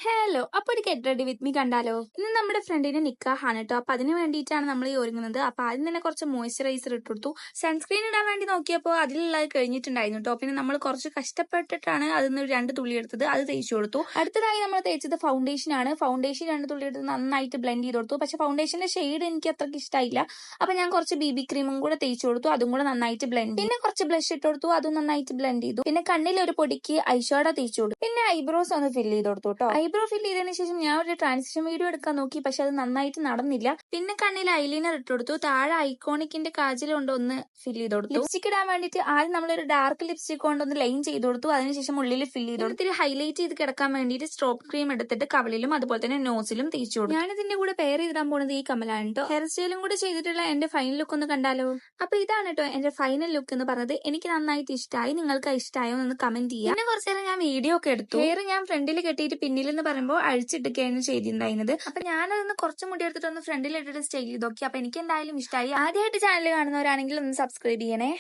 Hello, അപ്പൊ ഒരു get ready with me കണ്ടാലോ? ഇന്ന് നമ്മുടെ ഫ്രണ്ടിന്റെ നിക്കാഹാണ് കേട്ടോ. അപ്പൊ അതിന് വേണ്ടിയിട്ടാണ് നമ്മൾ ഈ ഒരുങ്ങുന്നത്. അപ്പൊ ആദ്യം തന്നെ കുറച്ച് മോയ്സ്ചറൈസർ ഇട്ടുകൊടുത്തു. സൺസ്ക്രീൻ ഇടാൻ വേണ്ടി നോക്കിയപ്പോൾ അതിലുള്ളത് കഴിഞ്ഞിട്ടുണ്ടായിരുന്നു കേട്ടോ. പിന്നെ നമ്മൾ കുറച്ച് കഷ്ടപ്പെട്ടിട്ടാണ് അതിന്ന് 2 തുള്ളി എടുത്തത്, അത് തേച്ചു കൊടുത്തു. അടുത്തതായി നമ്മൾ തേച്ചത് ഫൗണ്ടേഷൻ ആണ്. ഫൗണ്ടേഷൻ 2 തുള്ളി എടുത്ത് നന്നായിട്ട് ബ്ലെൻഡ് ചെയ്ത് കൊടുത്തു. പക്ഷെ ഫൗണ്ടേഷന്റെ ഷെയ്ഡ് എനിക്ക് അത്രയ്ക്ക് ഇഷ്ടമായില്ല. അപ്പൊ ഞാൻ കുറച്ച് BB ക്രീമും കൂടെ തേച്ചു കൊടുത്തു, അതും കൂടെ നന്നായിട്ട് ബ്ലെൻഡ്. പിന്നെ കുറച്ച് ബ്ലഷ് ഇട്ട് കൊടുത്തു, അതും നന്നായിട്ട് ബ്ലെൻഡ് ചെയ്തു. പിന്നെ കണ്ണിൽ ഒരു പൊടിക്ക് ഐഷാഡോ തേച്ചു കൊടുത്തു. പിന്നെ ഐബ്രോസ് ഒന്ന് ഫില്ല് ചെയ്ത് കൊടുത്തു കേട്ടോ. ഐബ്രോ ഫില്ല് ചെയ്തതിനു ശേഷം ഞാൻ ഒരു ട്രാൻസിഷൻ വീഡിയോ എടുക്കാൻ നോക്കി, പക്ഷെ അത് നന്നായിട്ട് നടന്നില്ല. പിന്നെ കണ്ണിൽ ഐലൈനർ ഇട്ട് കൊടുത്തു. താഴെ ഐക്കോണിക്കിന്റെ കാജൽ കൊണ്ട് ഒന്ന് ഫില്ല് ചെയ്ത് കൊടുത്തു. ലിപ്സ്റ്റിക് ഇടാൻ വേണ്ടിയിട്ട് ആദ്യം നമ്മളൊരു ഡാർക്ക് ലിപ്സ്റ്റിക് കൊണ്ട് ഒന്ന് ലൈൻ ചെയ്ത് കൊടുത്തു. അതിനുശേഷം ഉള്ളിൽ ഫില്ല് ചെയ്ത് കൊടുത്തു. ഇത്തിരി ഹൈലൈറ്റ് ചെയ്ത് കിടക്കാൻ വേണ്ടിയിട്ട് സ്ട്രോപ്പ് ക്രീം എടുത്തിട്ട് കവളിലും അതുപോലെ തന്നെ നോസിലും തേച്ചു കൊടുത്തു. ഞാൻ ഇതിന്റെ കൂടെ പെയർ ചെയ്തിടാൻ പോകുന്നത് ഈ കമലാണ് കേട്ടോ. ഹെയർ സ്റ്റൈലും കൂടെ ചെയ്തിട്ടുള്ള എന്റെ ഫൈനൽ ലുക്ക് ഒന്ന് കണ്ടാലോ? അപ്പൊ ഇതാണ് കേട്ടോ എന്റെ ഫൈനൽ ലുക്ക് എന്ന് പറഞ്ഞത്. എനിക്ക് നന്നായിട്ട് ഇഷ്ടമായി. നിങ്ങൾക്ക് ഇഷ്ടമായോ എന്ന് കമന്റ് ചെയ്യാം. പിന്നെ കുറച്ചു നേരം ഞാൻ വീഡിയോ ഒക്കെ എടുത്തു. ഹെയർ ഞാൻ ഫ്രണ്ടിൽ കെട്ടിയിട്ട് പിന്നിൽ എന്ന് പറയുമ്പോൾ അഴിച്ചിട്ടൊക്കെയാണ് ചെയ്തിട്ടുണ്ടായിരുന്നത്. അപ്പൊ ഞാനതൊന്ന് കുറച്ച് മുടി എടുത്തിട്ടൊന്ന് ഫ്രണ്ടിൽ ഇട്ടിട്ട് സ്റ്റൈൽ ചെയ്ത് നോക്കി. അപ്പൊ എനിക്ക് എന്തായാലും ഇഷ്ടമായി. ആദ്യമായിട്ട് ചാനൽ കാണുന്നവരാണെങ്കിൽ ഒന്ന് സബ്സ്ക്രൈബ് ചെയ്യണേ.